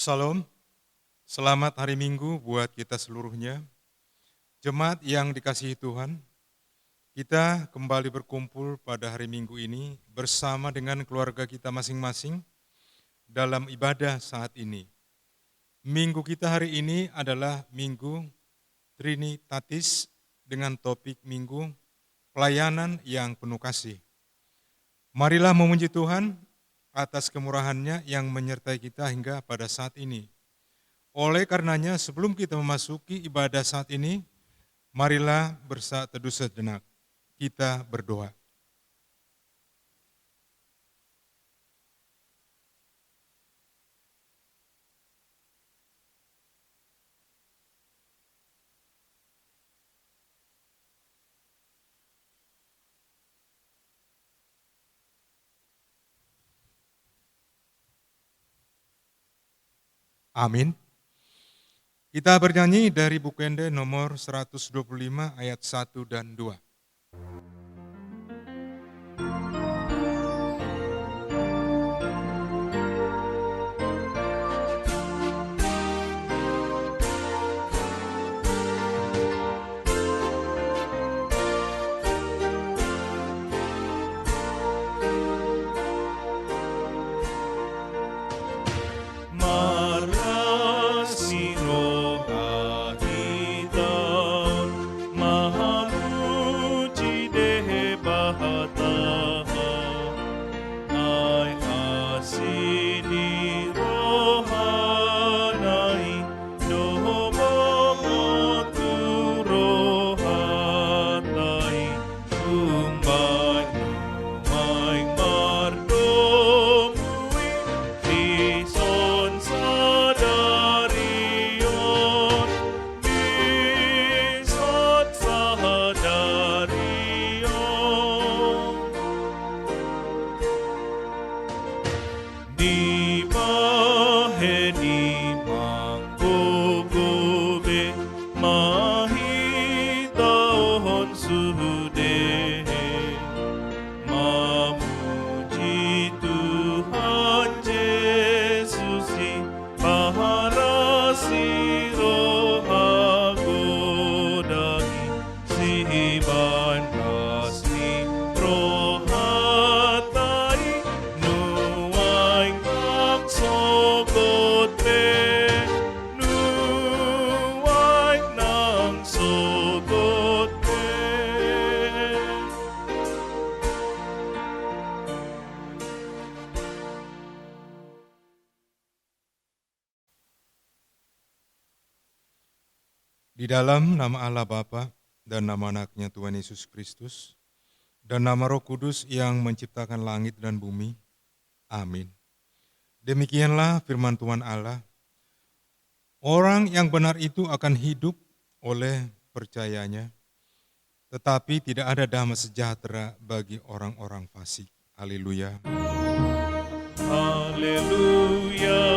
Salam, selamat hari Minggu buat kita seluruhnya. Jemaat yang dikasihi Tuhan, kita kembali berkumpul pada hari Minggu ini bersama dengan keluarga kita masing-masing dalam ibadah saat ini. Minggu kita hari ini adalah Minggu Trinitatis dengan topik Minggu Pelayanan yang Penuh Kasih. Marilah memuji Tuhan atas kemurahan-Nya yang menyertai kita hingga pada saat ini. Oleh karenanya, sebelum kita memasuki ibadah saat ini, marilah bersaat teduh sejenak. Kita berdoa. Amin. Kita bernyanyi dari Bukende nomor 125 ayat 1 dan 2. Di dalam nama Allah Bapa dan nama anaknya Tuhan Yesus Kristus dan nama Roh Kudus yang menciptakan langit dan bumi. Amin. Demikianlah firman Tuhan Allah. Orang yang benar itu akan hidup oleh percayanya, tetapi tidak ada damai sejahtera bagi orang-orang fasik. Haleluya. Haleluya.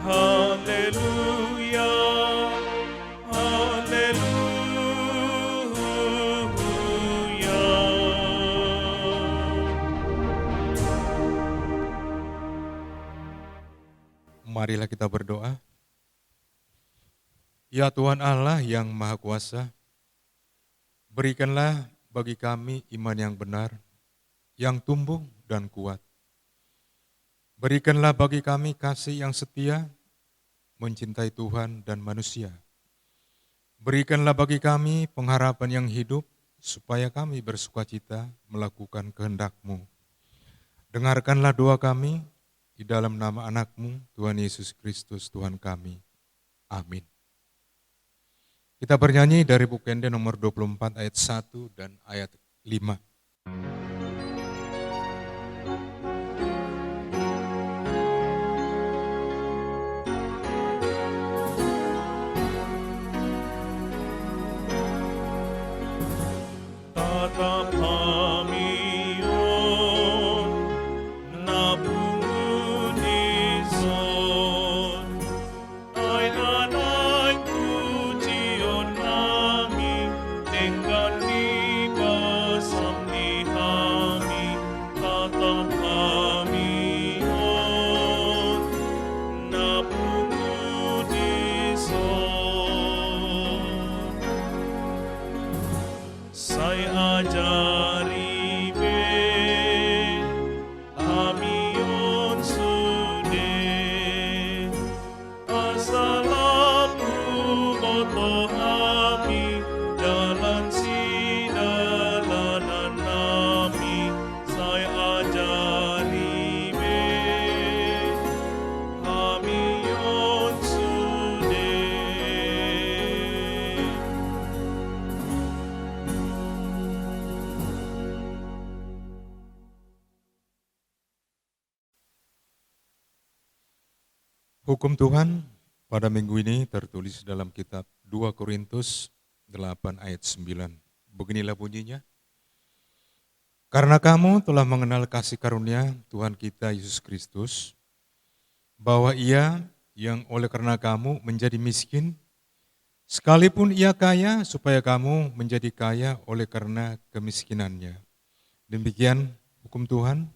Haleluya. Marilah kita berdoa. Ya Tuhan Allah yang Maha Kuasa, berikanlah bagi kami iman yang benar, yang tumbuh dan kuat. Berikanlah bagi kami kasih yang setia, mencintai Tuhan dan manusia. Berikanlah bagi kami pengharapan yang hidup, supaya kami bersukacita melakukan kehendak-Mu. Dengarkanlah doa kami, di dalam nama anak-Mu, Tuhan Yesus Kristus, Tuhan kami. Amin. Kita bernyanyi dari Bukende nomor 24 ayat 1 dan ayat 5. Tatap dengan liba samniha Hukum Tuhan pada minggu ini tertulis dalam kitab 2 Korintus 8 ayat 9. Beginilah bunyinya. Karena kamu telah mengenal kasih karunia Tuhan kita Yesus Kristus, bahwa Ia yang oleh karena kamu menjadi miskin, sekalipun Ia kaya supaya kamu menjadi kaya oleh karena kemiskinannya. Demikian hukum Tuhan.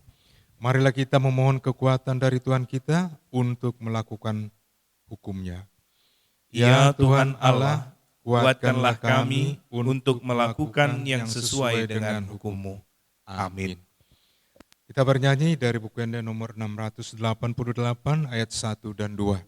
Marilah kita memohon kekuatan dari Tuhan kita untuk melakukan hukum-Nya. Ya Tuhan Allah, kuatkanlah kami untuk melakukan yang sesuai dengan hukum-Mu. Amin. Kita bernyanyi dari buku Ende nomor 688 ayat 1 dan 2.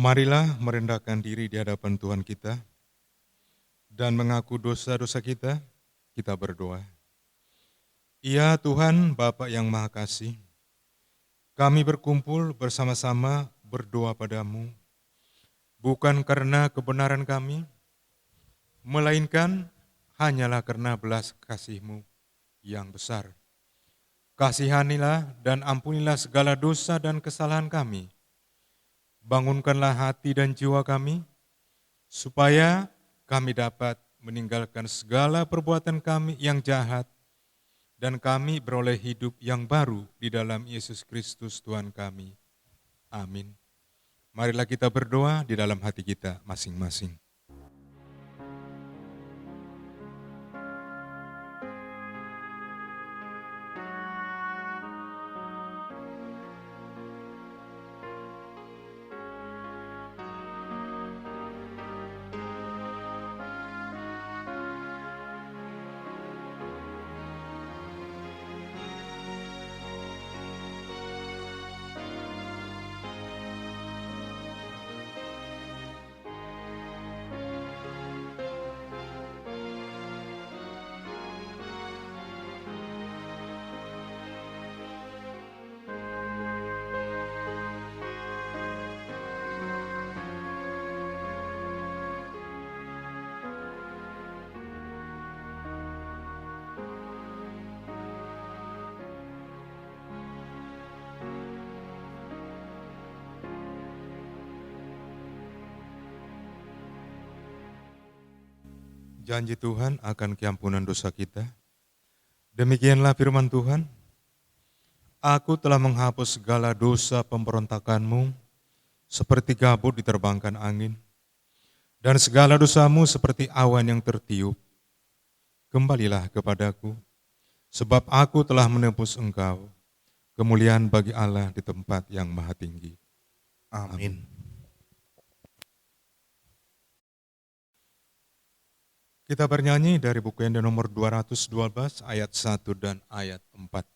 Marilah merendahkan diri di hadapan Tuhan kita dan mengaku dosa-dosa kita, kita berdoa. Ya Tuhan Bapa yang Maha Kasih, kami berkumpul bersama-sama berdoa padamu, bukan karena kebenaran kami, melainkan hanyalah karena belas kasih-Mu yang besar. Kasihanilah dan ampunilah segala dosa dan kesalahan kami. Bangunkanlah hati dan jiwa kami, supaya kami dapat meninggalkan segala perbuatan kami yang jahat, dan kami beroleh hidup yang baru di dalam Yesus Kristus Tuhan kami. Amin. Marilah kita berdoa di dalam hati kita masing-masing. Janji Tuhan akan keampunan dosa kita. Demikianlah firman Tuhan. Aku telah menghapus segala dosa pemberontakanmu, seperti kabut diterbangkan angin, dan segala dosamu seperti awan yang tertiup. Kembalilah kepadaku, sebab aku telah menebus engkau. Kemuliaan bagi Allah di tempat yang maha tinggi. Amin. Kita bernyanyi dari buku Ende nomor 212 ayat 1 dan ayat 4.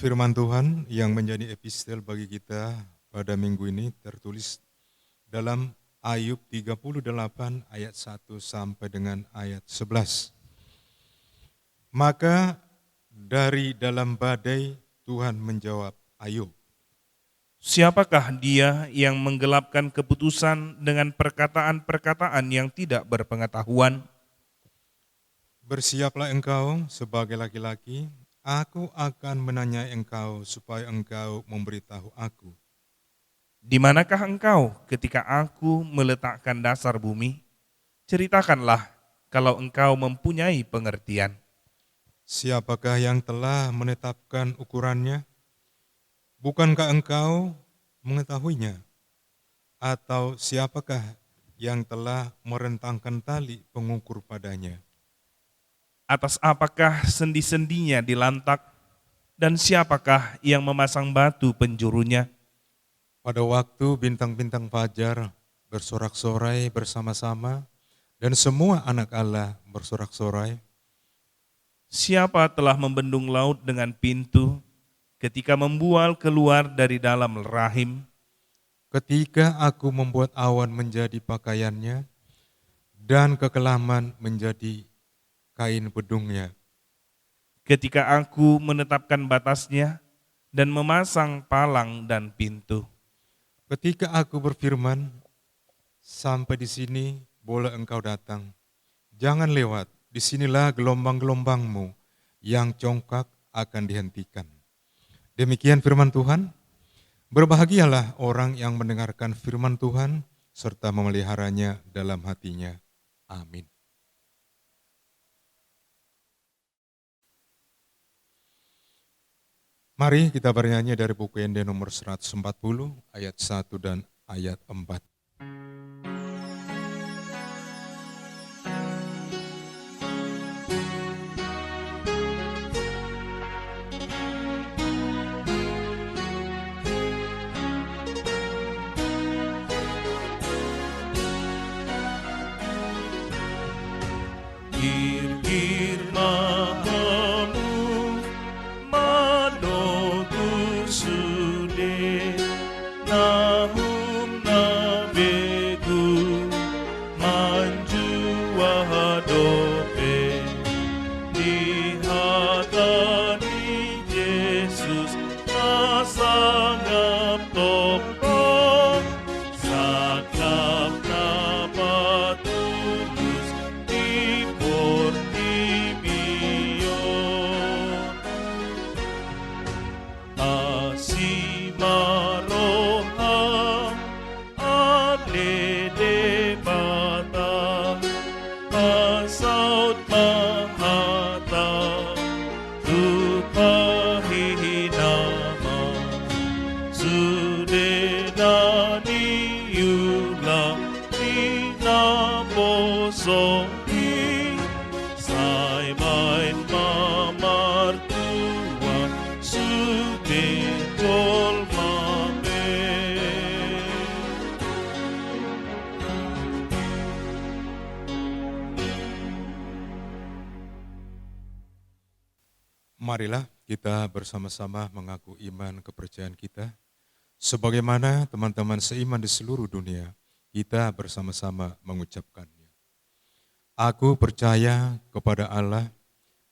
Firman Tuhan yang menjadi epistel bagi kita pada minggu ini tertulis dalam Ayub 38 ayat 1 sampai dengan ayat 11. Maka dari dalam badai Tuhan menjawab Ayub. Siapakah dia yang menggelapkan keputusan dengan perkataan-perkataan yang tidak berpengetahuan? Bersiaplah engkau sebagai laki-laki, aku akan menanyai engkau supaya engkau memberitahu aku. Di manakah engkau ketika aku meletakkan dasar bumi? Ceritakanlah kalau engkau mempunyai pengertian. Siapakah yang telah menetapkan ukurannya? Bukankah engkau mengetahuinya? Atau siapakah yang telah merentangkan tali pengukur padanya? Atas apakah sendi-sendinya dilantak, dan siapakah yang memasang batu penjurunya? Pada waktu bintang-bintang fajar bersorak-sorai bersama-sama, dan semua anak Allah bersorak-sorai, Siapa telah membendung laut dengan pintu, ketika membual keluar dari dalam rahim? ketika aku membuat awan menjadi pakaiannya, dan kekelaman menjadi kain bedungnya. Ketika aku menetapkan batasnya dan memasang palang dan pintu. Ketika aku berfirman, sampai di sini boleh engkau datang. Jangan lewat, disinilah gelombang-gelombangmu yang congkak akan dihentikan. Demikian firman Tuhan. Berbahagialah orang yang mendengarkan firman Tuhan serta memeliharanya dalam hatinya. Amin. Mari kita bernyanyi dari buku Ende nomor 140 ayat 1 dan ayat 4. Gir-gir mahamu manogu sude, nahum nabegu manju wahadope, dihatani Yesus nasangap topo, sakap napatulus di portimio. Asimaroha ale de bata, asaut mahata, tupahinama, sudenani yula pinaposoki, saibain mamartua, sudetol mabe. Marilah kita bersama-sama mengaku iman kepercayaan kita. Sebagaimana teman-teman seiman di seluruh dunia, kita bersama-sama mengucapkannya. Aku percaya kepada Allah,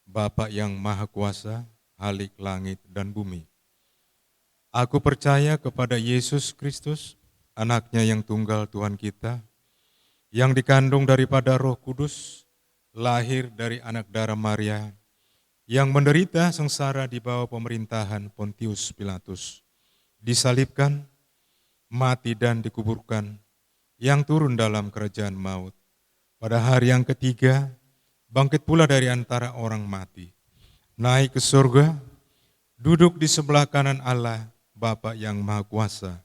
Bapa yang Maha Kuasa, Halik langit dan bumi. Aku percaya kepada Yesus Kristus, anaknya yang tunggal Tuhan kita, yang dikandung daripada Roh Kudus, lahir dari anak darah Maria, yang menderita sengsara di bawah pemerintahan Pontius Pilatus, disalibkan, mati dan dikuburkan, yang turun dalam kerajaan maut. Pada hari yang ketiga, bangkit pula dari antara orang mati, naik ke surga, duduk di sebelah kanan Allah, Bapa yang Maha Kuasa.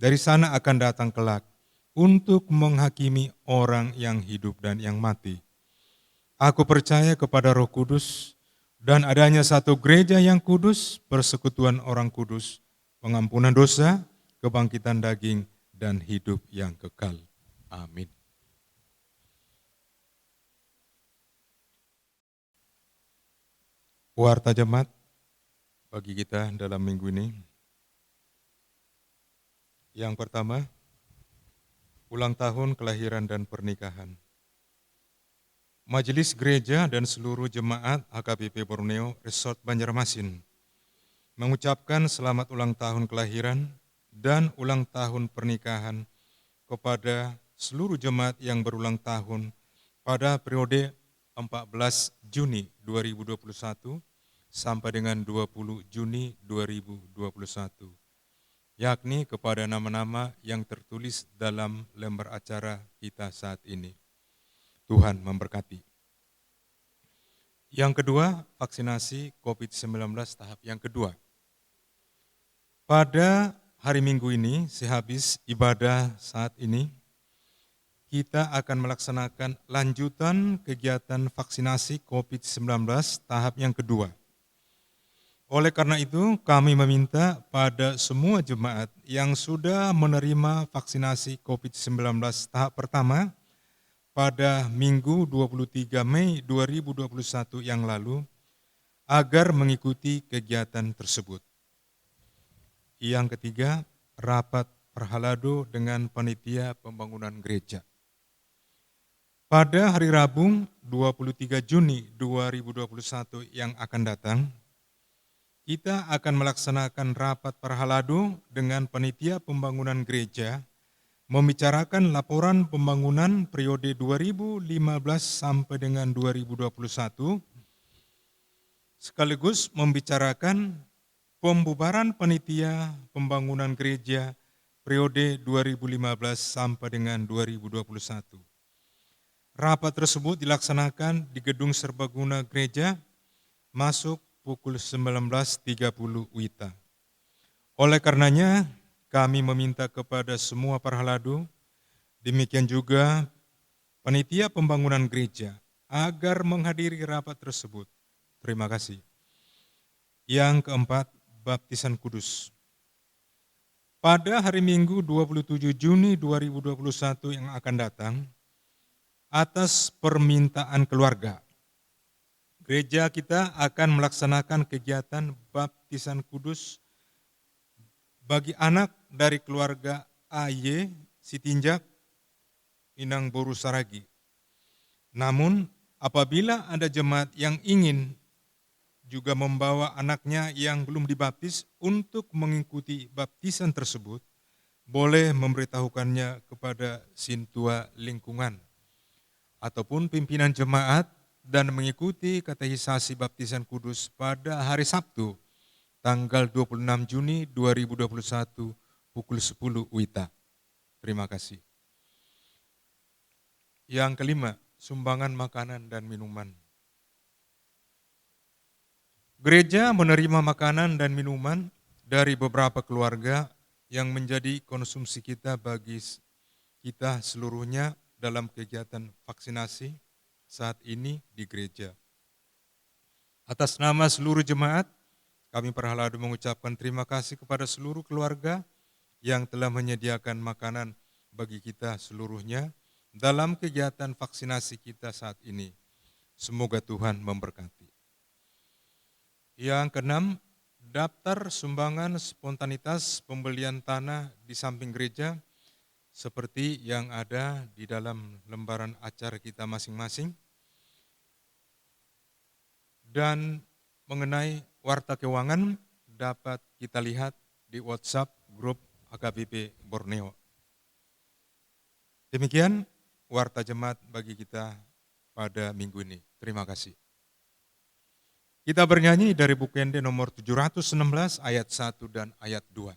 Dari sana akan datang kelak untuk menghakimi orang yang hidup dan yang mati. Aku percaya kepada Roh Kudus dan adanya satu gereja yang kudus, persekutuan orang kudus, pengampunan dosa, kebangkitan daging, dan hidup yang kekal. Amin. Warta Jemaat, bagi kita dalam minggu ini. Yang pertama, ulang tahun kelahiran dan pernikahan. Majelis Gereja dan seluruh jemaat HKBP Borneo Resort Banjarmasin mengucapkan selamat ulang tahun kelahiran dan ulang tahun pernikahan kepada seluruh jemaat yang berulang tahun pada periode 14 Juni 2021 sampai dengan 20 Juni 2021, yakni kepada nama-nama yang tertulis dalam lembar acara kita saat ini. Tuhan memberkati. Yang kedua, vaksinasi COVID-19 tahap yang kedua. Pada hari Minggu ini, sehabis ibadah saat ini, kita akan melaksanakan lanjutan kegiatan vaksinasi COVID-19 tahap yang kedua. Oleh karena itu, kami meminta pada semua jemaat yang sudah menerima vaksinasi COVID-19 tahap pertama pada Minggu 23 Mei 2021 yang lalu, agar mengikuti kegiatan tersebut. Yang ketiga, rapat perhalado dengan panitia pembangunan gereja. Pada hari Rabu 23 Juni 2021 yang akan datang, kita akan melaksanakan rapat perhalado dengan panitia pembangunan gereja, membicarakan laporan pembangunan periode 2015 sampai dengan 2021, sekaligus membicarakan pembubaran panitia pembangunan gereja periode 2015 sampai dengan 2021. Rapat tersebut dilaksanakan di Gedung Serbaguna Gereja, masuk pukul 19.30 WITA. Oleh karenanya, kami meminta kepada semua perhalado, demikian juga panitia pembangunan gereja, agar menghadiri rapat tersebut. Terima kasih. Yang keempat, baptisan kudus. Pada hari Minggu 27 Juni 2021 yang akan datang, atas permintaan keluarga, gereja kita akan melaksanakan kegiatan baptisan kudus bagi anak dari keluarga AY Sitinjak Inang Boru Saragi. Namun, apabila ada jemaat yang ingin juga membawa anaknya yang belum dibaptis untuk mengikuti baptisan tersebut, boleh memberitahukannya kepada sintua lingkungan ataupun pimpinan jemaat dan mengikuti katekisasi baptisan kudus pada hari Sabtu, tanggal 26 Juni 2021 pukul 10 WITA. Terima kasih. Yang kelima, sumbangan makanan dan minuman. Gereja menerima makanan dan minuman dari beberapa keluarga yang menjadi konsumsi kita bagi kita seluruhnya dalam kegiatan vaksinasi saat ini di gereja. Atas nama seluruh jemaat, kami perhalado mengucapkan terima kasih kepada seluruh keluarga yang telah menyediakan makanan bagi kita seluruhnya dalam kegiatan vaksinasi kita saat ini. Semoga Tuhan memberkati. Yang keenam, daftar sumbangan spontanitas pembelian tanah di samping gereja seperti yang ada di dalam lembaran acara kita masing-masing. Dan mengenai warta keuangan dapat kita lihat di WhatsApp grup HKBP Borneo. Demikian warta jemaat bagi kita pada minggu ini. Terima kasih. Kita bernyanyi dari buku Ende nomor 716 ayat 1 dan ayat 2.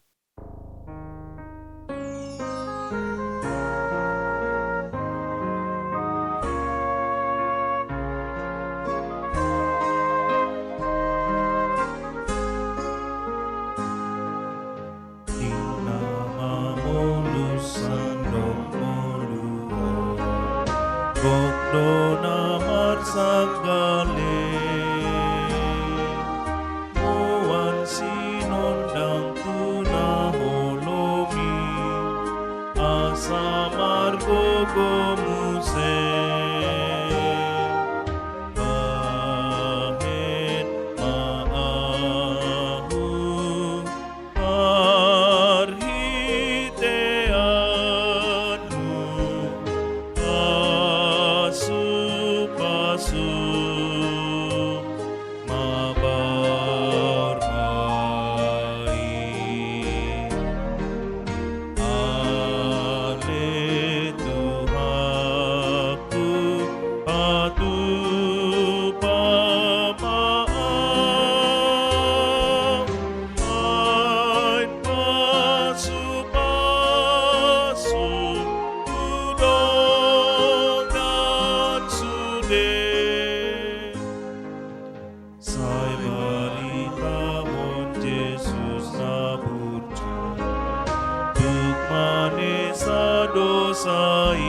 dosa-dosai,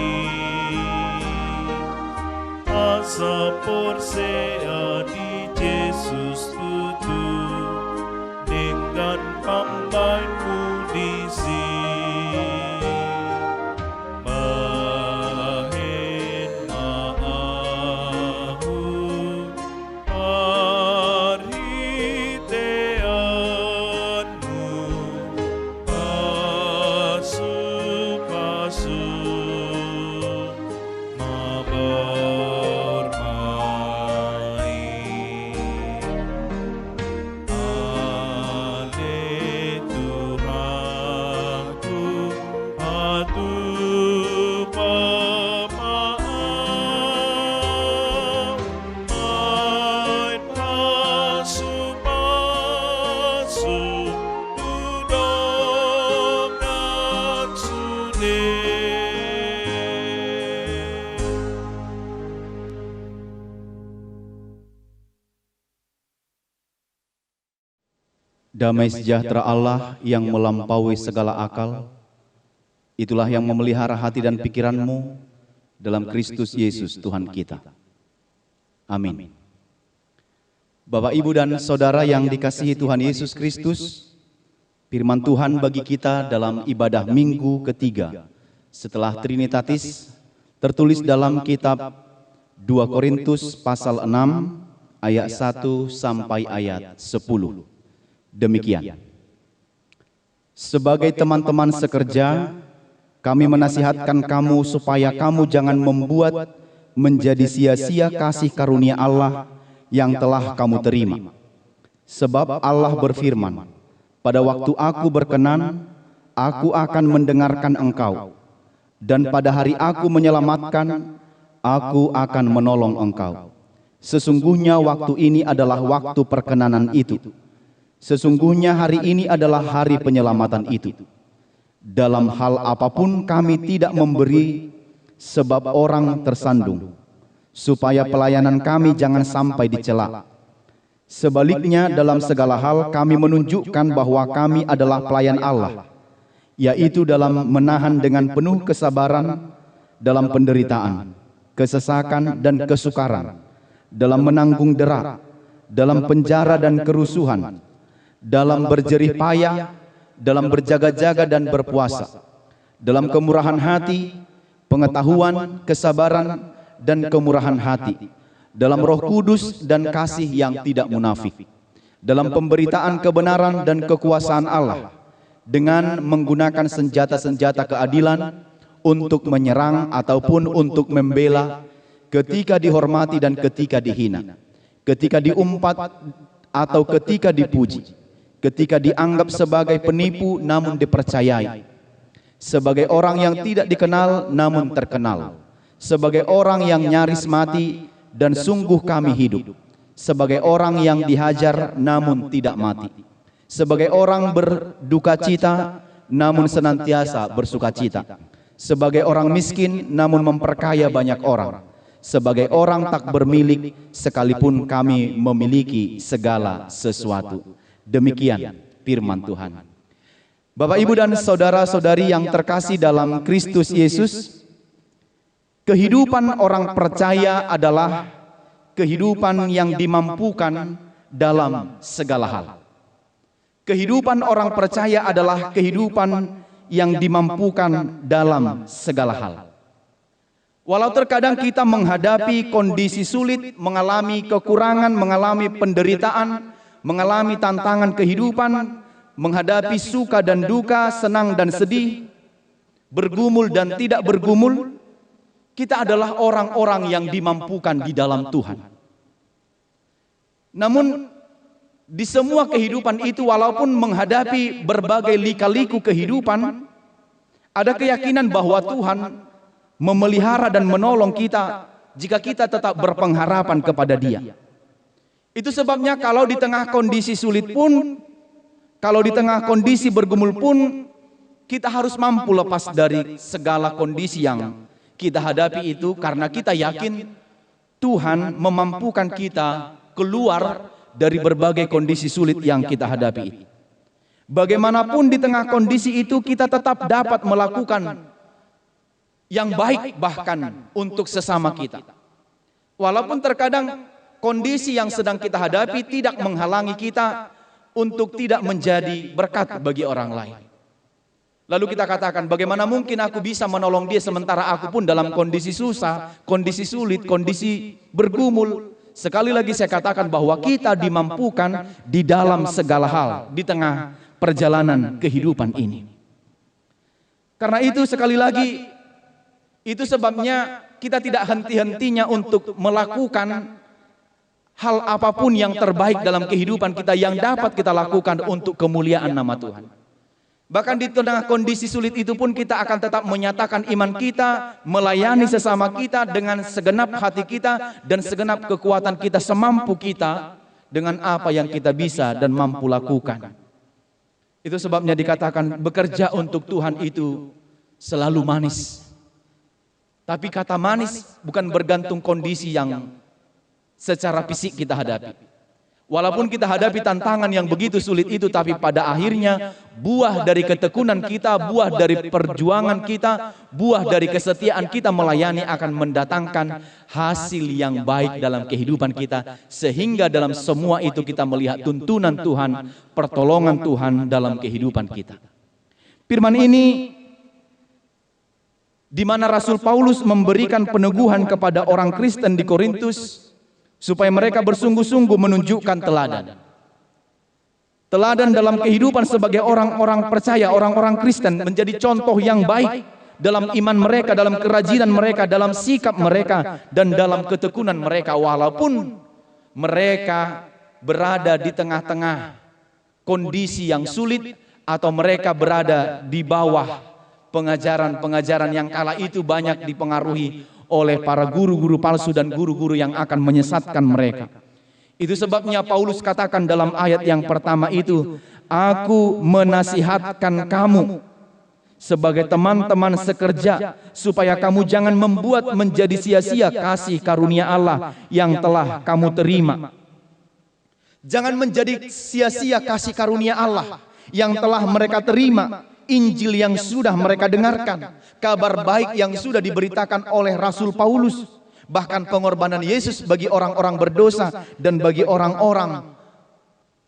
asaporsea di Yesus itu dengan pambainmu di sini. Mahen maahu pariteanmu, pasu-pasu Damai sejahtera Allah yang melampaui segala akal, itulah yang memelihara hati dan pikiranmu dalam Kristus Yesus Tuhan kita. Amin. Bapak, Ibu, dan Saudara yang dikasihi Tuhan Yesus Kristus, firman Tuhan bagi kita dalam ibadah minggu ketiga setelah Trinitatis tertulis dalam kitab 2 Korintus pasal 6 ayat 1 sampai ayat 10. Demikian. Sebagai teman-teman sekerja, kami menasihatkan kamu supaya kamu jangan membuat menjadi sia-sia kasih karunia Allah yang telah kamu terima. Sebab Allah berfirman, pada waktu aku berkenan, aku akan mendengarkan engkau. Dan pada hari aku menyelamatkan, aku akan menolong engkau. Sesungguhnya waktu ini adalah waktu perkenanan itu. Sesungguhnya hari ini adalah hari penyelamatan itu. Dalam hal apapun kami tidak memberi sebab orang tersandung, supaya pelayanan kami jangan sampai dicela. Sebaliknya dalam segala hal kami menunjukkan bahwa kami adalah pelayan Allah, yaitu dalam menahan dengan penuh kesabaran dalam penderitaan, kesesakan dan kesukaran, dalam menanggung dera, dalam penjara dan kerusuhan, dalam berjerih payah, dalam berjaga-jaga dan berpuasa, dalam kemurahan hati, pengetahuan, kesabaran, dan kemurahan hati, dalam Roh Kudus dan kasih yang tidak munafik, dalam pemberitaan kebenaran dan kekuasaan Allah, dengan menggunakan senjata-senjata keadilan untuk menyerang ataupun untuk membela, ketika dihormati dan ketika dihina, ketika diumpat atau ketika dipuji, ketika dianggap sebagai penipu namun dipercayai, sebagai orang yang tidak dikenal namun terkenal, sebagai orang yang nyaris mati dan sungguh kami hidup, sebagai orang yang dihajar namun tidak mati, sebagai orang berduka cita namun senantiasa bersuka cita, sebagai orang miskin namun memperkaya banyak orang, sebagai orang tak bermilik sekalipun kami memiliki segala sesuatu. Demikian firman Tuhan. Bapak, Ibu, dan saudara-saudari yang terkasih dalam Kristus Yesus, kehidupan orang percaya adalah kehidupan yang dimampukan dalam segala hal. Kehidupan orang percaya adalah kehidupan yang dimampukan dalam segala hal. Walau terkadang kita menghadapi kondisi sulit, mengalami kekurangan, mengalami penderitaan, mengalami tantangan kehidupan, menghadapi suka dan duka, senang dan sedih, bergumul dan tidak bergumul, kita adalah orang-orang yang dimampukan di dalam Tuhan. Namun di semua kehidupan itu, walaupun menghadapi berbagai lika-liku kehidupan, ada keyakinan bahwa Tuhan memelihara dan menolong kita jika kita tetap berpengharapan kepada Dia. Itu sebabnya kalau di tengah kondisi sulit pun, kalau di tengah kondisi bergumul pun, kita harus mampu lepas dari segala kondisi yang kita hadapi itu, karena kita yakin Tuhan memampukan kita keluar dari berbagai kondisi sulit yang kita hadapi. Bagaimanapun di tengah kondisi itu kita tetap dapat melakukan yang baik bahkan untuk sesama kita. Walaupun terkadang kondisi yang sedang kita hadapi tidak menghalangi kita untuk tidak menjadi berkat bagi orang lain. Lalu kita katakan, bagaimana mungkin aku bisa menolong dia sementara aku pun dalam kondisi susah, kondisi sulit, kondisi bergumul. Sekali lagi saya katakan bahwa kita dimampukan di dalam segala hal di tengah perjalanan kehidupan ini. Karena itu sekali lagi, itu sebabnya kita tidak henti-hentinya untuk melakukan hal apapun yang terbaik dalam kehidupan kita yang dapat kita lakukan untuk kemuliaan nama Tuhan. Bahkan di tengah kondisi sulit itu pun kita akan tetap menyatakan iman kita, melayani sesama kita dengan segenap hati kita dan segenap kekuatan kita semampu kita dengan apa yang kita bisa dan mampu lakukan. Itu sebabnya dikatakan bekerja untuk Tuhan itu selalu manis. Tapi kata manis bukan bergantung kondisi yang secara fisik kita hadapi. Walaupun kita hadapi tantangan yang begitu sulit itu, tapi pada akhirnya buah dari ketekunan kita, buah dari perjuangan kita, buah dari kesetiaan kita melayani akan mendatangkan hasil yang baik dalam kehidupan kita. Sehingga dalam semua itu kita melihat tuntunan Tuhan, pertolongan Tuhan dalam kehidupan kita. Firman ini di mana Rasul Paulus memberikan peneguhan kepada orang Kristen di Korintus supaya mereka bersungguh-sungguh menunjukkan teladan. Teladan dalam kehidupan sebagai orang-orang percaya, orang-orang Kristen menjadi contoh yang baik dalam iman mereka, dalam kerajinan mereka, dalam sikap mereka, dan dalam ketekunan mereka. Walaupun mereka berada di tengah-tengah kondisi yang sulit atau mereka berada di bawah pengajaran-pengajaran yang kala itu banyak dipengaruhi oleh para guru-guru palsu dan guru-guru yang akan menyesatkan mereka. Itu sebabnya Paulus katakan dalam ayat yang pertama itu, aku menasihatkan kamu sebagai teman-teman sekerja supaya kamu jangan membuat menjadi sia-sia kasih karunia Allah yang telah kamu terima. Jangan menjadi sia-sia kasih karunia Allah yang telah mereka terima. Injil yang sudah mereka dengarkan, kabar baik yang sudah diberitakan oleh Rasul Paulus, bahkan pengorbanan Yesus bagi orang-orang berdosa dan bagi orang-orang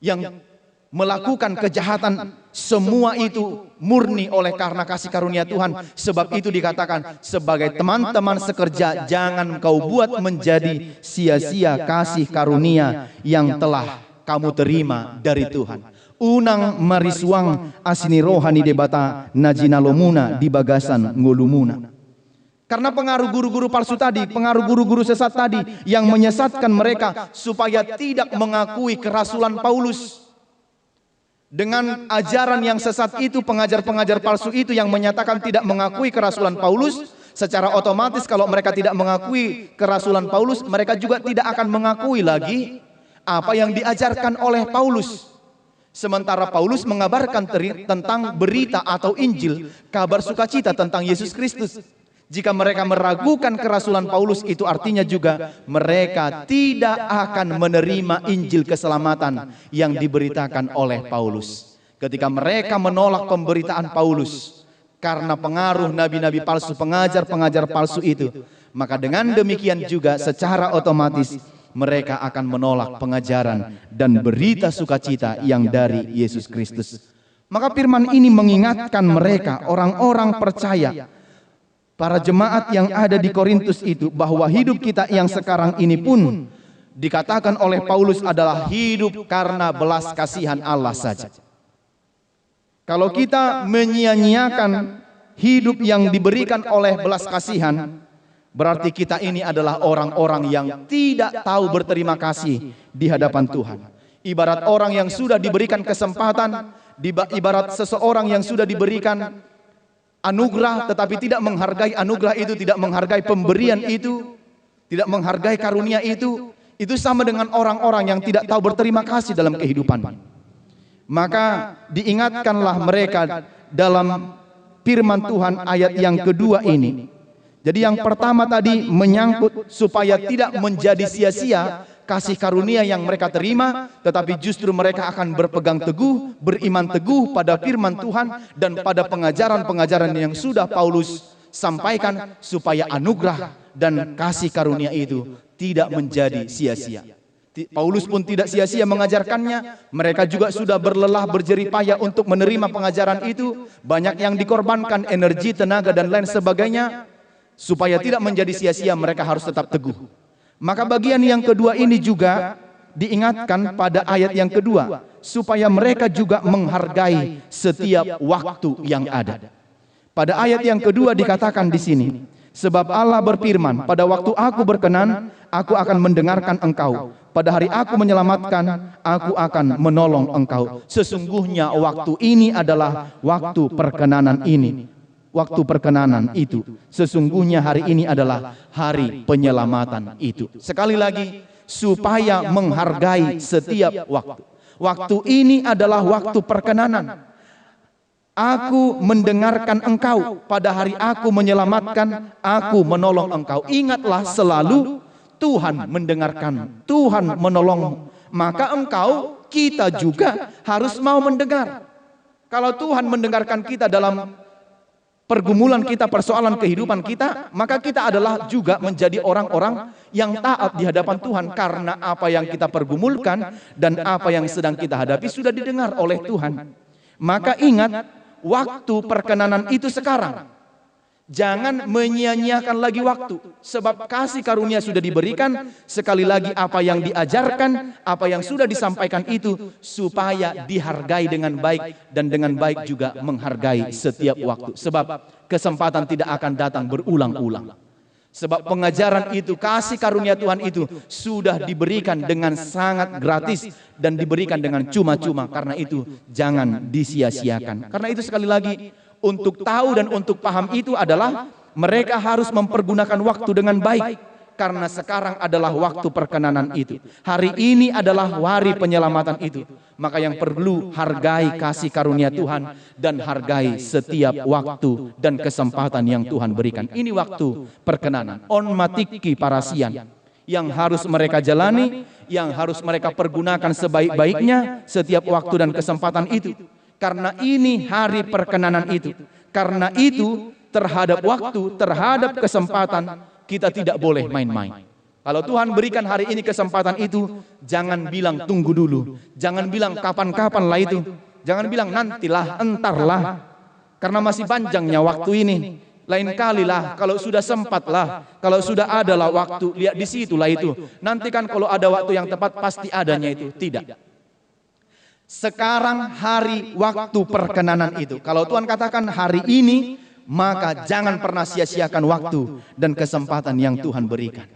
yang melakukan kejahatan, semua itu murni oleh karena kasih karunia Tuhan. Sebab itu dikatakan sebagai teman-teman sekerja, jangan kau buat menjadi sia-sia kasih karunia yang telah kamu terima dari Tuhan. Unang marisuang asini rohani debata najinalomuna di bagasan ngulumuna. Karena pengaruh guru-guru palsu tadi, pengaruh guru-guru sesat tadi yang menyesatkan mereka supaya tidak mengakui kerasulan Paulus. Dengan ajaran yang sesat itu, pengajar-pengajar palsu itu yang menyatakan tidak mengakui kerasulan Paulus, secara otomatis kalau mereka tidak mengakui kerasulan Paulus, mereka juga tidak akan mengakui lagi apa yang diajarkan oleh Paulus. Sementara Paulus mengabarkan tentang berita atau Injil, kabar sukacita tentang Yesus Kristus. Jika mereka meragukan kerasulan Paulus, itu artinya juga mereka tidak akan menerima Injil keselamatan yang diberitakan oleh Paulus. Ketika mereka menolak pemberitaan Paulus karena pengaruh nabi-nabi palsu, pengajar-pengajar palsu itu, maka dengan demikian juga secara otomatis mereka akan menolak pengajaran dan berita sukacita yang dari Yesus Kristus. Maka firman ini mengingatkan mereka, orang-orang percaya, para jemaat yang ada di Korintus itu, bahwa hidup kita yang sekarang ini pun dikatakan oleh Paulus adalah hidup karena belas kasihan Allah saja. Kalau kita menyia-nyiakan hidup yang diberikan oleh belas kasihan, berarti kita ini adalah orang-orang yang tidak tahu berterima kasih di hadapan Tuhan. Ibarat orang yang sudah diberikan kesempatan, ibarat seseorang yang sudah diberikan anugerah tetapi tidak menghargai anugerah itu, tidak menghargai pemberian itu, tidak menghargai karunia itu sama dengan orang-orang yang tidak tahu berterima kasih dalam kehidupan. Maka diingatkanlah mereka dalam firman Tuhan ayat yang kedua ini. Jadi yang pertama tadi menyangkut supaya tidak menjadi sia-sia kasih karunia yang mereka terima, tetapi justru mereka akan berpegang teguh, beriman teguh pada firman Tuhan dan pada pengajaran-pengajaran yang sudah Paulus sampaikan supaya anugerah dan kasih karunia itu tidak menjadi sia-sia. Paulus pun tidak sia-sia mengajarkannya. Mereka juga sudah berlelah berjerih payah untuk menerima pengajaran itu. Banyak yang dikorbankan, energi, tenaga, dan lain sebagainya. Supaya tidak menjadi sia-sia, mereka harus tetap teguh. Maka bagian yang kedua ini juga diingatkan pada ayat yang kedua. Supaya mereka juga menghargai setiap waktu yang ada. Pada ayat yang kedua dikatakan di sini. Sebab Allah berfirman, pada waktu aku berkenan, aku akan mendengarkan engkau. Pada hari aku menyelamatkan, aku akan menolong engkau. Sesungguhnya waktu ini adalah waktu perkenanan ini. Waktu perkenanan itu. Sesungguhnya hari ini adalah hari penyelamatan itu. Sekali lagi, supaya menghargai setiap waktu. Waktu ini adalah waktu perkenanan. Aku mendengarkan engkau, pada hari aku menyelamatkan, aku menolong engkau. Ingatlah selalu Tuhan mendengarkan, Tuhan menolong. Maka engkau, kita juga harus mau mendengar. Kalau Tuhan mendengarkan kita dalam pergumulan kita, persoalan kehidupan kita, maka kita adalah juga menjadi orang-orang yang taat di hadapan Tuhan. Karena apa yang kita pergumulkan dan apa yang sedang kita hadapi sudah didengar oleh Tuhan. Maka ingat, waktu perkenanan itu sekarang. Jangan menyia-nyiakan lagi waktu. Sebab kasih karunia sudah diberikan. Sekali lagi apa yang diajarkan, apa yang sudah disampaikan itu, supaya dihargai dengan baik. Dan dengan baik juga menghargai setiap waktu. Sebab kesempatan tidak akan datang berulang-ulang. Sebab pengajaran itu, kasih karunia Tuhan itu sudah diberikan dengan sangat gratis dan diberikan dengan cuma-cuma. Karena itu jangan disia-siakan. Karena itu sekali lagi, untuk tahu dan untuk paham itu adalah mereka harus mempergunakan waktu dengan baik. Karena sekarang adalah waktu perkenanan itu. Hari ini adalah hari penyelamatan itu. Maka yang perlu hargai kasih karunia Tuhan dan hargai setiap waktu dan kesempatan yang Tuhan berikan. Ini waktu perkenanan. On matiki parasian. Yang harus mereka jalani, yang harus mereka pergunakan sebaik-baiknya setiap waktu dan kesempatan itu. Karena ini hari perkenanan itu. Karena itu terhadap waktu, terhadap kesempatan, kita tidak boleh main-main. Kalau Tuhan berikan hari ini kesempatan itu, jangan bilang tunggu dulu. Jangan bilang kapan-kapan lah itu. Jangan bilang nantilah, entarlah. Karena masih panjangnya waktu ini. Lain kali lah, kalau sudah sempat lah. Kalau sudah ada lah waktu, lihat di situlah itu. Nanti kan kalau ada waktu yang tepat, pasti adanya itu. Tidak. Sekarang hari waktu perkenanan itu. Kalau Tuhan katakan hari ini, maka jangan pernah sia-siakan waktu dan kesempatan yang Tuhan berikan.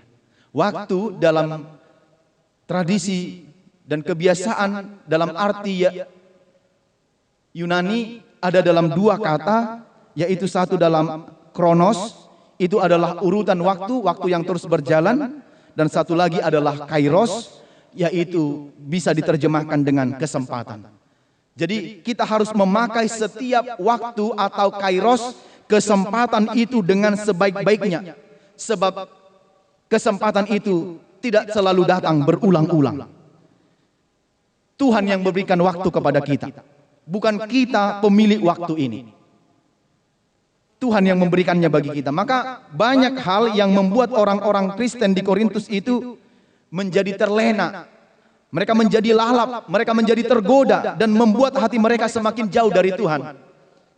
Waktu dalam tradisi dan kebiasaan dalam arti Yunani ada dalam dua kata, yaitu satu dalam kronos, itu adalah urutan waktu, waktu yang terus berjalan, dan satu lagi adalah kairos, yaitu bisa diterjemahkan dengan kesempatan. Jadi kita harus memakai setiap waktu atau kairos, kesempatan itu dengan sebaik-baiknya. Sebab kesempatan itu tidak selalu datang berulang-ulang. Tuhan yang memberikan waktu kepada kita. Bukan kita pemilik waktu ini. Tuhan yang memberikannya bagi kita. Maka banyak hal yang membuat orang-orang Kristen di Korintus itu menjadi terlena. Mereka menjadi lalap, mereka menjadi tergoda dan membuat hati mereka semakin jauh dari Tuhan.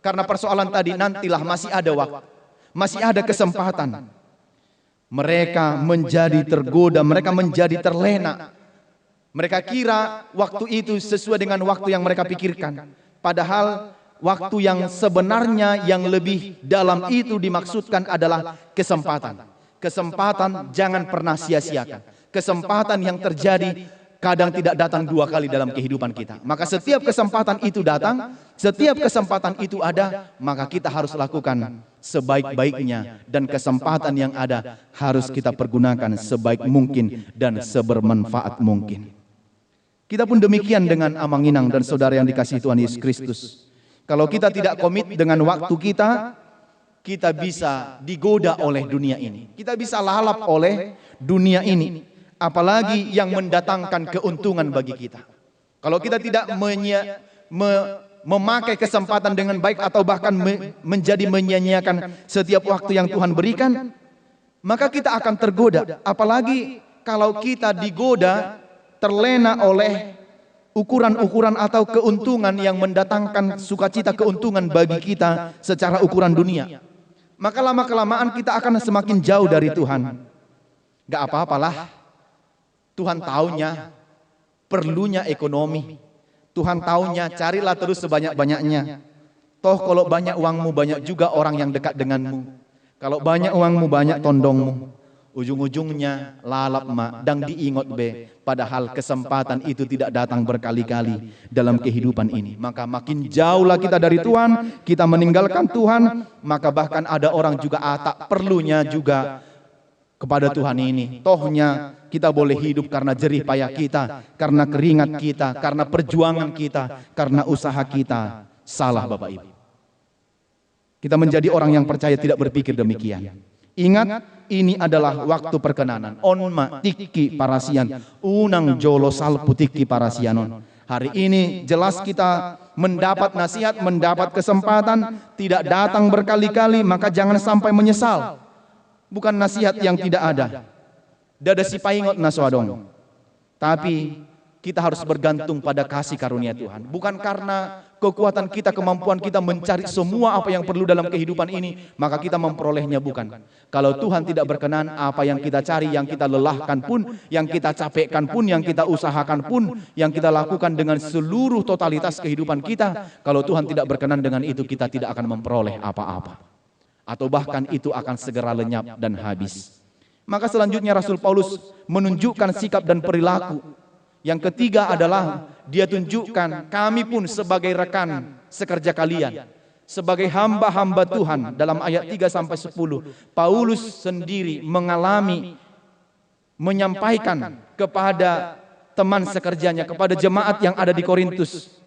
Karena persoalan tadi, nantilah masih ada waktu, masih ada kesempatan. Mereka menjadi tergoda, mereka menjadi terlena. Mereka kira waktu itu sesuai dengan waktu yang mereka pikirkan. Padahal waktu yang sebenarnya yang lebih dalam itu dimaksudkan adalah kesempatan. Kesempatan jangan pernah sia-siakan. Kesempatan yang terjadi kadang tidak datang dua kali dalam kehidupan kita. Maka setiap kesempatan itu datang, setiap kesempatan itu ada, maka kita harus lakukan sebaik-baiknya. Dan kesempatan yang ada harus kita pergunakan sebaik mungkin dan sebermanfaat mungkin. Kita pun demikian dengan Amang Inang dan saudara yang dikasihi Tuhan Yesus Kristus. Kalau kita tidak komit dengan waktu kita, kita bisa digoda oleh dunia ini. Kita bisa lalap oleh dunia ini. Apalagi yang mendatangkan keuntungan bagi kita. Kalau kita tidak memakai kesempatan dengan baik atau bahkan menjadi menyia-nyiakan setiap waktu yang Tuhan berikan, maka kita akan tergoda. Apalagi kalau kita digoda, terlena oleh ukuran-ukuran atau keuntungan yang mendatangkan sukacita, keuntungan bagi kita secara ukuran dunia. Maka lama-kelamaan kita akan semakin jauh dari Tuhan. Gak apa-apalah, Tuhan taunya perlunya ekonomi. Tuhan taunya carilah terus sebanyak-banyaknya. Toh kalau banyak uangmu, banyak juga orang yang dekat denganmu. Kalau banyak uangmu, banyak tondongmu. Ujung-ujungnya lalap mak dan diingot be. Padahal kesempatan itu tidak datang berkali-kali dalam kehidupan ini. Maka makin jauhlah kita dari Tuhan, kita meninggalkan Tuhan, maka bahkan ada orang juga tak perlunya juga kepada Tuhan ini. Tohnya kita boleh hidup karena jerih payah kita, karena keringat kita, karena perjuangan kita, karena usaha kita. Salah Bapak Ibu. Kita menjadi orang yang percaya tidak berpikir demikian. Ingat, ini adalah waktu perkenanan. Onma tiki parasian, unang jolo salpu tiki parasianon. Hari ini jelas kita mendapat nasihat, mendapat kesempatan, tidak datang berkali-kali, maka jangan sampai menyesal. Bukan nasihat yang tidak ada. Dada si paingot naswadong. Tapi kita harus bergantung pada kasih karunia Tuhan. Bukan karena kekuatan kita, kemampuan kita mencari semua apa yang perlu dalam kehidupan ini, maka kita memperolehnya, bukan. Kalau Tuhan tidak berkenan, apa yang kita cari, yang kita lelahkan pun, yang kita capekkan pun, yang kita usahakan pun, yang kita lakukan dengan seluruh totalitas kehidupan kita, kalau Tuhan tidak berkenan dengan itu, kita tidak akan memperoleh apa-apa. Atau bahkan itu akan segera lenyap dan habis. Maka selanjutnya Rasul Paulus menunjukkan sikap dan perilaku. Yang ketiga adalah dia tunjukkan kami pun sebagai rekan sekerja kalian, sebagai hamba-hamba Tuhan. Dalam ayat 3-10, Paulus sendiri menyampaikan kepada teman sekerjanya, kepada jemaat yang ada di Korintus.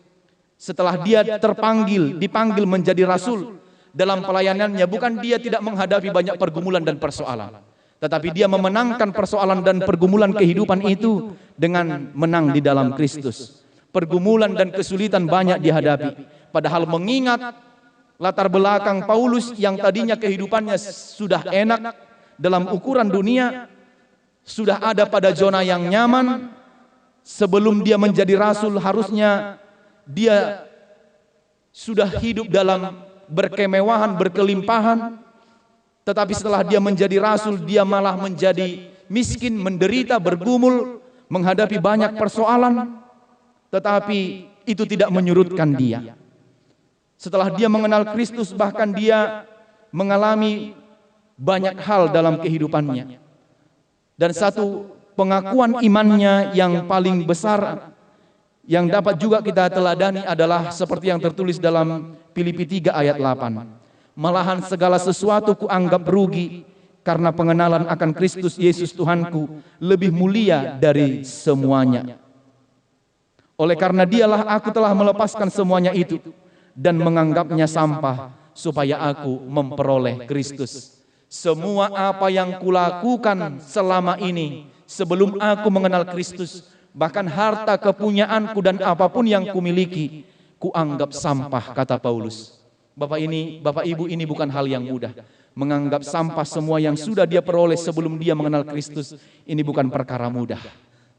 Setelah dia dipanggil menjadi rasul dalam pelayanannya, bukan dia tidak menghadapi banyak pergumulan dan persoalan, tetapi dia memenangkan persoalan dan pergumulan kehidupan itu dengan menang di dalam Kristus. Pergumulan dan kesulitan banyak dihadapi. Padahal mengingat latar belakang Paulus yang tadinya kehidupannya sudah enak dalam ukuran dunia, sudah ada pada zona yang nyaman. Sebelum dia menjadi rasul, harusnya dia sudah hidup dalam berkemewahan, berkelimpahan. Tetapi setelah dia menjadi rasul, dia malah menjadi miskin, menderita, bergumul, menghadapi banyak persoalan. Tetapi itu tidak menyurutkan dia. Setelah dia mengenal Kristus, bahkan dia mengalami banyak hal dalam kehidupannya. Dan satu pengakuan imannya yang paling besar yang dapat juga kita teladani adalah seperti yang tertulis dalam Filipi 3 ayat 8. Malahan segala sesuatu kuanggap rugi karena pengenalan akan Kristus Yesus Tuhanku lebih mulia dari semuanya. Oleh karena dialah aku telah melepaskan semuanya itu dan menganggapnya sampah supaya aku memperoleh Kristus. Semua apa yang kulakukan selama ini sebelum aku mengenal Kristus, bahkan harta kepunyaanku dan apapun yang kumiliki, kuanggap sampah, kata Paulus. Bapak Ibu, ini bukan hal yang mudah. Menganggap sampah semua yang sudah dia peroleh sebelum dia mengenal Kristus, ini bukan perkara mudah.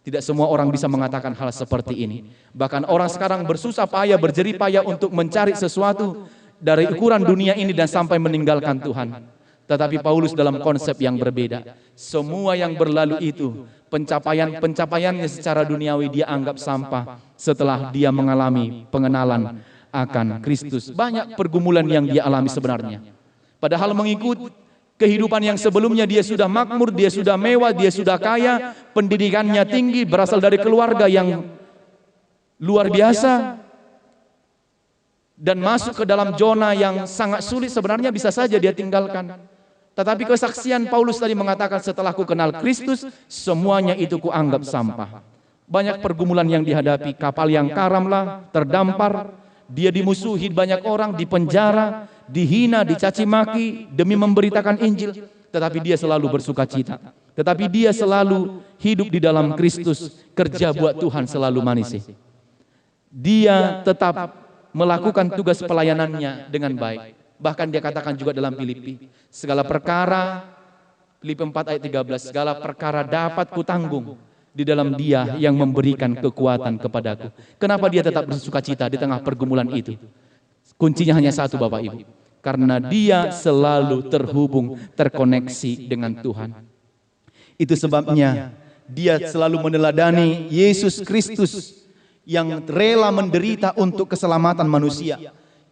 Tidak semua orang bisa mengatakan hal seperti ini. Bahkan orang sekarang bersusah payah, berjerih payah untuk mencari sesuatu dari ukuran dunia ini dan sampai meninggalkan Tuhan. Tetapi Paulus dalam konsep yang berbeda. Semua yang berlalu itu, pencapaiannya secara duniawi dia anggap sampah setelah dia mengalami pengenalan akan Kristus. Banyak pergumulan yang dia alami sebenarnya. Padahal mengikut kehidupan yang sebelumnya dia sudah makmur, dia sudah mewah, dia sudah kaya, pendidikannya tinggi, berasal dari keluarga yang luar biasa, dan masuk ke dalam zona yang sangat sulit sebenarnya bisa saja dia tinggalkan. Tetapi kesaksian Paulus tadi mengatakan, setelah ku kenal Kristus, semuanya itu ku anggap sampah. Banyak pergumulan yang dihadapi, kapal yang karamlah, terdampar, dia dimusuhi banyak orang, dipenjara, dihina, dicaci maki demi memberitakan Injil. Tetapi dia selalu bersuka cita. Tetapi dia selalu hidup di dalam Kristus, kerja buat Tuhan selalu manis. Dia tetap melakukan tugas pelayanannya dengan baik. Bahkan dia katakan juga dalam Filipi, segala perkara, Filipi 4 ayat 13, segala perkara dapat kutanggung di dalam Dia yang memberikan kekuatan kepadaku. Kenapa dia tetap bersukacita di tengah pergumulan itu? Kuncinya hanya satu Bapak Ibu, karena dia selalu terhubung, terkoneksi dengan Tuhan. Itu sebabnya dia selalu meneladani Yesus Kristus yang rela menderita untuk keselamatan manusia.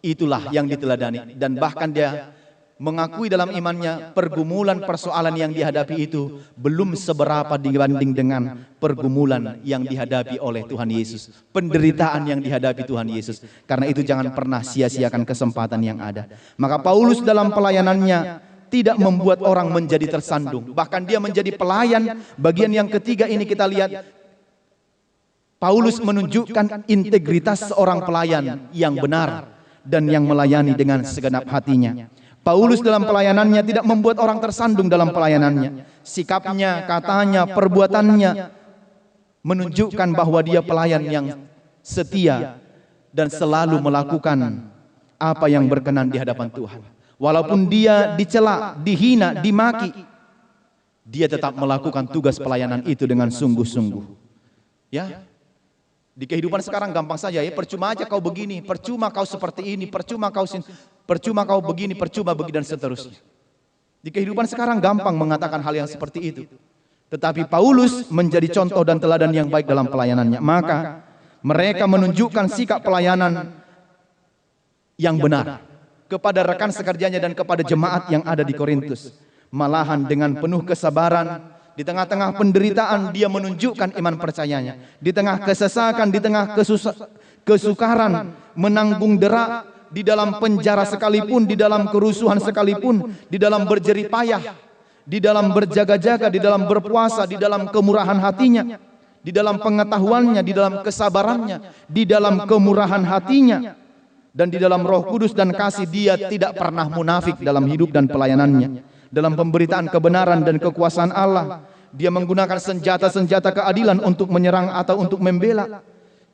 Itulah yang diteladani, dan bahkan dia mengakui dalam imannya pergumulan persoalan yang dihadapi itu belum seberapa dibanding dengan pergumulan yang dihadapi oleh Tuhan Yesus, penderitaan yang dihadapi Tuhan Yesus. Karena itu jangan pernah sia-siakan kesempatan yang ada. Maka Paulus dalam pelayanannya tidak membuat orang menjadi tersandung, bahkan dia menjadi pelayan. Bagian yang ketiga ini kita lihat Paulus menunjukkan integritas seorang pelayan yang benar dan yang melayani dengan segenap hatinya. Paulus dalam pelayanannya tidak membuat orang tersandung dalam pelayanannya. Sikapnya, katanya, perbuatannya menunjukkan bahwa dia pelayan yang setia dan selalu melakukan apa yang berkenan di hadapan Tuhan. Walaupun dia dicela, dihina, dimaki, dia tetap melakukan tugas pelayanan itu dengan sungguh-sungguh. Ya. Di kehidupan sekarang gampang saja ya, percuma aja kau begini, percuma kau seperti ini, percuma kau begini, percuma begini dan seterusnya. Di kehidupan sekarang gampang mengatakan hal yang seperti itu. Tetapi Paulus menjadi contoh dan teladan yang baik dalam pelayanannya. Maka mereka menunjukkan sikap pelayanan yang benar kepada rekan sekerjanya dan kepada jemaat yang ada di Korintus. Malahan dengan penuh kesabaran, di tengah-tengah penderitaan dia menunjukkan iman percayanya. Di tengah kesesakan, di tengah kesukaran, menanggung derak, di dalam penjara sekalipun, di dalam kerusuhan sekalipun, di dalam berjerih payah, di dalam berjaga-jaga, di dalam berpuasa, di dalam kemurahan hatinya, di dalam pengetahuannya, di dalam kesabarannya, di dalam kemurahan hatinya, dan di dalam Roh Kudus dan kasih. Dia tidak pernah munafik dalam hidup dan pelayanannya. Dalam pemberitaan kebenaran dan kekuasaan Allah, dia menggunakan senjata-senjata keadilan untuk menyerang atau untuk membela.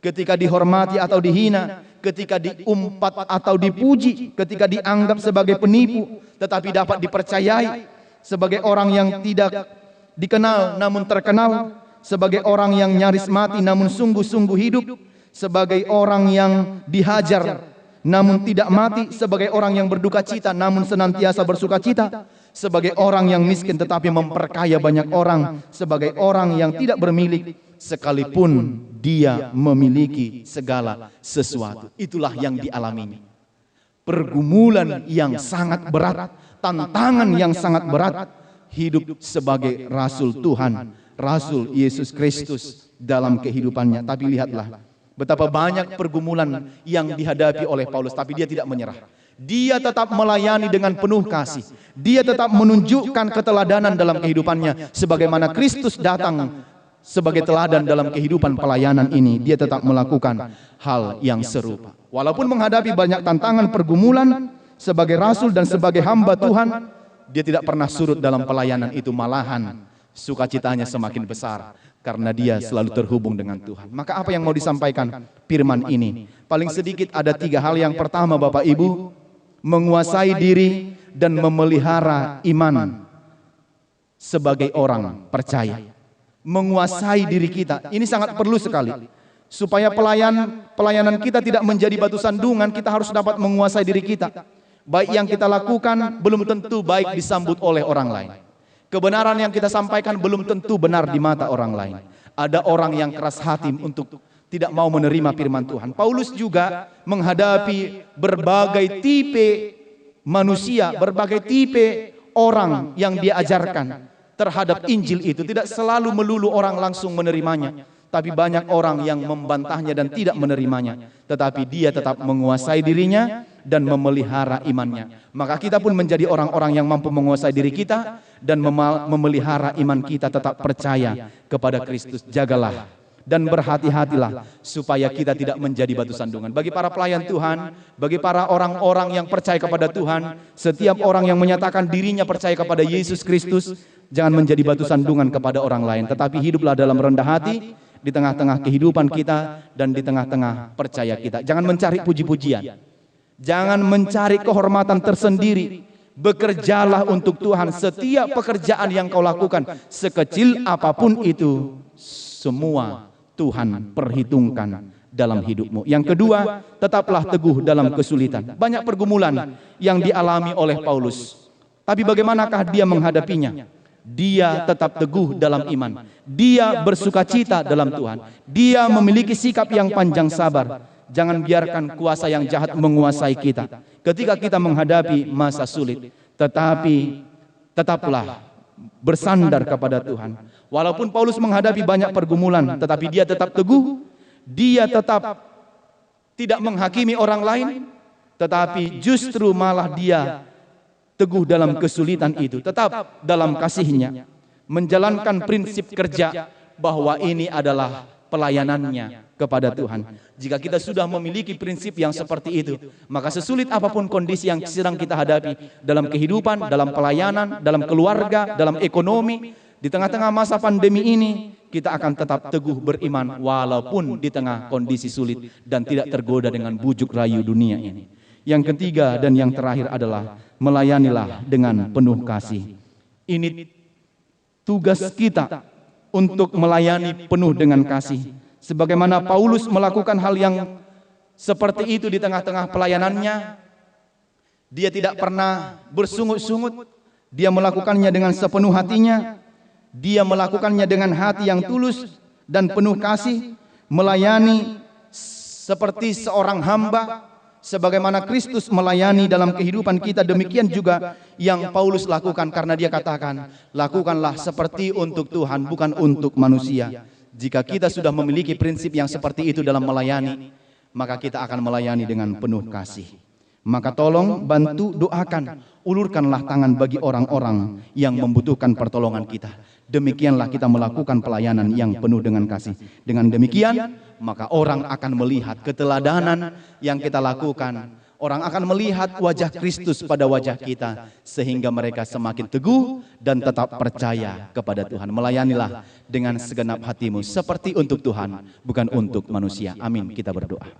Ketika dihormati atau dihina, ketika diumpat atau dipuji, ketika dianggap sebagai penipu tetapi dapat dipercayai, sebagai orang yang tidak dikenal namun terkenal, sebagai orang yang nyaris mati namun sungguh-sungguh hidup, sebagai orang yang dihajar namun tidak mati, sebagai orang yang berduka cita namun senantiasa bersuka cita, sebagai orang yang miskin tetapi memperkaya banyak orang, sebagai orang yang tidak bermilik sekalipun dia memiliki segala sesuatu. Itulah yang dialaminya. Pergumulan yang sangat berat, tantangan yang sangat berat, hidup sebagai Rasul Tuhan, Rasul Yesus Kristus dalam kehidupannya. Tapi lihatlah betapa banyak pergumulan yang dihadapi oleh Paulus, tapi dia tidak menyerah. Dia tetap melayani dengan penuh kasih. Dia tetap menunjukkan keteladanan dalam kehidupannya. Sebagaimana Kristus datang sebagai teladan dalam kehidupan pelayanan ini, dia tetap melakukan hal yang serupa. Walaupun menghadapi banyak tantangan pergumulan, sebagai rasul dan sebagai hamba Tuhan, dia tidak pernah surut dalam pelayanan itu. Malahan sukacitanya semakin besar karena dia selalu terhubung dengan Tuhan. Maka apa yang mau disampaikan firman ini? Paling sedikit ada 3 hal. Yang pertama, Bapak Ibu, menguasai diri dan memelihara iman sebagai orang percaya. Menguasai diri kita, ini sangat perlu sekali. Supaya pelayanan kita tidak menjadi batu sandungan, kita harus dapat menguasai diri kita. Baik yang kita lakukan belum tentu baik disambut oleh orang lain. Kebenaran yang kita sampaikan belum tentu benar di mata orang lain. Ada orang yang keras hati untuk tidak mau menerima firman Tuhan. Paulus juga menghadapi berbagai tipe manusia, berbagai tipe orang yang dia ajarkan terhadap Injil itu. Tidak selalu melulu orang langsung menerimanya, tapi banyak orang yang membantahnya dan tidak menerimanya. Tetapi dia tetap menguasai dirinya dan memelihara imannya. Maka kita pun menjadi orang-orang yang mampu menguasai diri kita dan memelihara iman kita, tetap percaya kepada Kristus. Jagalah dan berhati-hatilah supaya kita tidak menjadi batu sandungan. Bagi para pelayan Tuhan, bagi para orang-orang yang percaya kepada Tuhan, setiap orang yang menyatakan dirinya percaya kepada Yesus Kristus, Jangan menjadi batu sandungan kepada orang lain, tetapi hiduplah dalam rendah hati di tengah-tengah kehidupan kita dan di tengah-tengah percaya kita. Jangan mencari puji-pujian. Jangan mencari kehormatan tersendiri. Bekerjalah untuk Tuhan. Setiap pekerjaan yang kau lakukan, sekecil apapun itu, semua Tuhan perhitungkan dalam hidupmu. Yang kedua, tetaplah teguh dalam kesulitan. Banyak pergumulan yang dialami oleh Paulus. Tapi bagaimanakah dia menghadapinya? Dia tetap teguh dalam iman. Dia bersukacita dalam Tuhan. Dia memiliki sikap yang panjang sabar. Jangan biarkan kuasa yang jahat menguasai kita ketika kita menghadapi masa sulit. Tetapi tetaplah bersandar kepada Tuhan. Walaupun Paulus menghadapi banyak pergumulan, tetapi dia tetap teguh. Dia tetap tidak menghakimi orang lain, tetapi justru malah dia teguh dalam kesulitan itu, tetap dalam kasihnya, menjalankan prinsip kerja bahwa ini adalah pelayanannya kepada Tuhan. Jika kita sudah memiliki prinsip yang seperti itu, maka sesulit apapun kondisi yang sedang kita hadapi dalam kehidupan, dalam pelayanan, dalam keluarga, dalam ekonomi, di tengah-tengah masa pandemi ini, kita akan tetap teguh beriman walaupun di tengah kondisi sulit dan tidak tergoda dengan bujuk rayu dunia ini. Yang ketiga dan yang terakhir adalah melayanilah dengan penuh kasih. Ini tugas kita untuk melayani penuh dengan kasih. Sebagaimana Paulus melakukan hal yang seperti itu di tengah-tengah pelayanannya, dia tidak pernah bersungut-sungut, dia melakukannya dengan sepenuh hatinya, dia melakukannya dengan hati yang tulus dan penuh kasih, melayani seperti seorang hamba, sebagaimana Kristus melayani dalam kehidupan kita. Demikian juga yang Paulus lakukan, karena dia katakan, lakukanlah seperti untuk Tuhan, bukan untuk manusia. Jika kita sudah memiliki prinsip yang seperti itu dalam melayani, maka kita akan melayani dengan penuh kasih. Maka tolong bantu doakan, ulurkanlah tangan bagi orang-orang yang membutuhkan pertolongan kita. Demikianlah kita melakukan pelayanan yang penuh dengan kasih. Dengan demikian, maka orang akan melihat keteladanan yang kita lakukan. Orang akan melihat wajah Kristus pada wajah kita, sehingga mereka semakin teguh dan tetap percaya kepada Tuhan. Melayanilah dengan segenap hatimu, seperti untuk Tuhan, bukan untuk manusia. Amin. Kita berdoa.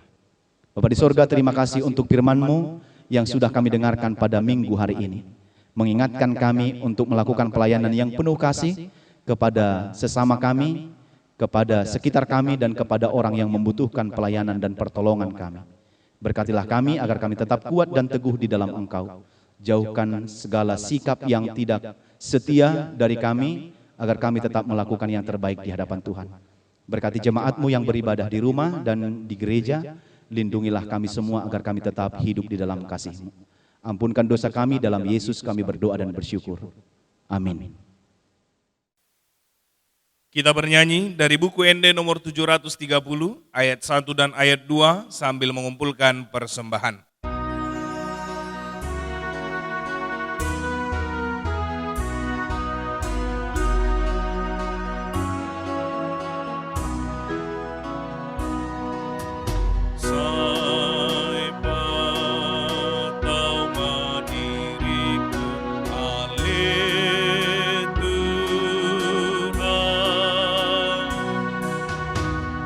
Bapa di sorga, terima kasih untuk firman-Mu yang sudah kami dengarkan pada minggu hari ini. Mengingatkan kami untuk melakukan pelayanan yang penuh kasih kepada sesama kami, kepada sekitar kami, dan kepada orang yang membutuhkan pelayanan dan pertolongan kami. Berkatilah kami agar kami tetap kuat dan teguh di dalam Engkau. Jauhkan segala sikap yang tidak setia dari kami, agar kami tetap melakukan yang terbaik di hadapan Tuhan. Berkati jemaat-Mu yang beribadah di rumah dan di gereja. Lindungilah kami semua agar kami tetap hidup di dalam kasih-Mu. Ampunkan dosa kami, dalam Yesus kami berdoa dan bersyukur. Amin. Kita bernyanyi dari buku ND nomor 730, ayat 1 dan ayat 2 sambil mengumpulkan persembahan.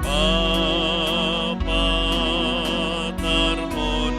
Bapa termohon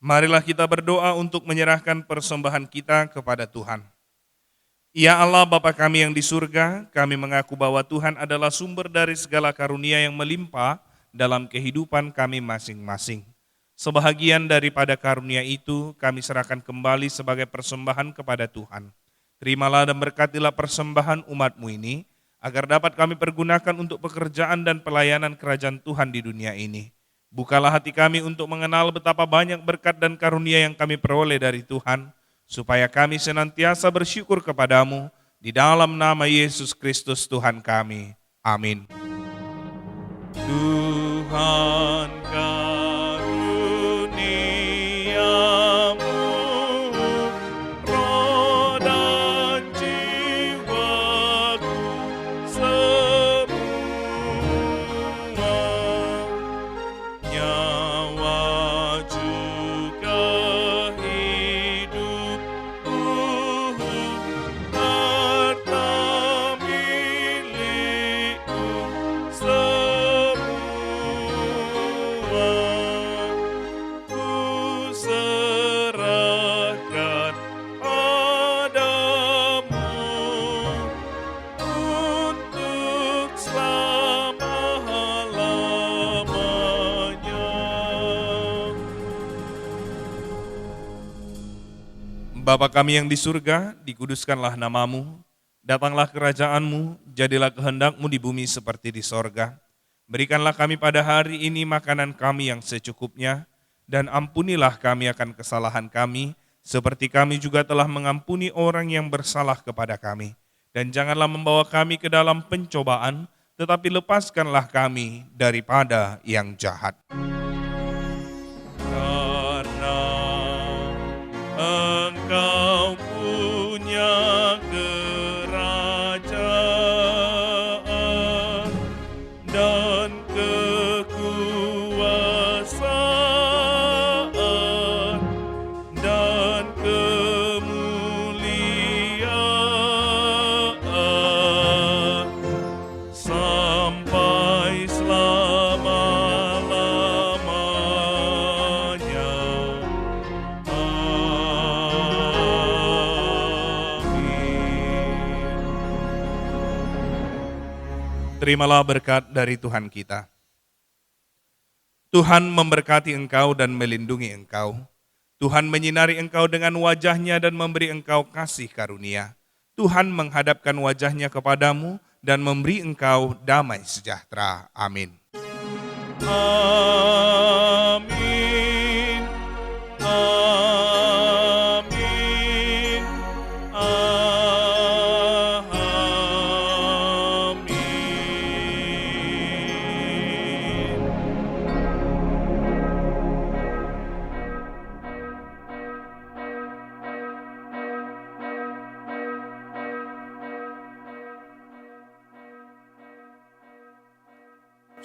Marilah kita berdoa untuk menyerahkan persembahan kita kepada Tuhan. Ya Allah Bapa kami yang di surga, kami mengaku bahwa Tuhan adalah sumber dari segala karunia yang melimpah dalam kehidupan kami masing-masing. Sebahagian daripada karunia itu kami serahkan kembali sebagai persembahan kepada Tuhan. Terimalah dan berkatilah persembahan umat-Mu ini, agar dapat kami pergunakan untuk pekerjaan dan pelayanan kerajaan Tuhan di dunia ini. Bukalah hati kami untuk mengenal betapa banyak berkat dan karunia yang kami peroleh dari Tuhan, supaya kami senantiasa bersyukur kepadamu, di dalam nama Yesus Kristus Tuhan kami. Amin. Tuhan karuniamu, roh dan jiwaku semua, nyawa juga hidupku, harta milikku semua, ku serahkan padamu untuk selama-lamanya. Bapa kami yang di surga, dikuduskanlah namamu, datanglah kerajaanmu, jadilah kehendakmu di bumi seperti di sorga. Berikanlah kami pada hari ini makanan kami yang secukupnya, dan ampunilah kami akan kesalahan kami, seperti kami juga telah mengampuni orang yang bersalah kepada kami. Dan janganlah membawa kami ke dalam pencobaan, tetapi lepaskanlah kami daripada yang jahat. Karena Engkau punya kerajaan dan kekuasaan dan kemuliaan sampai selama-lamanya. Terimalah berkat dari Tuhan kita. Tuhan memberkati engkau dan melindungi engkau. Tuhan menyinari engkau dengan wajahnya dan memberi engkau kasih karunia. Tuhan menghadapkan wajahnya kepadamu dan memberi engkau damai sejahtera. Amin. Amin. Amin.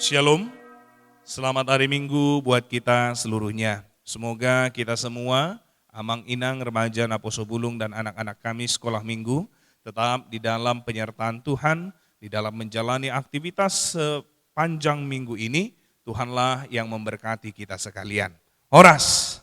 Shalom, selamat hari Minggu buat kita seluruhnya. Semoga kita semua, Amang Inang, remaja Naposo Bulung dan anak-anak kami sekolah minggu, tetap di dalam penyertaan Tuhan, di dalam menjalani aktivitas sepanjang minggu ini. Tuhanlah yang memberkati kita sekalian. Horas.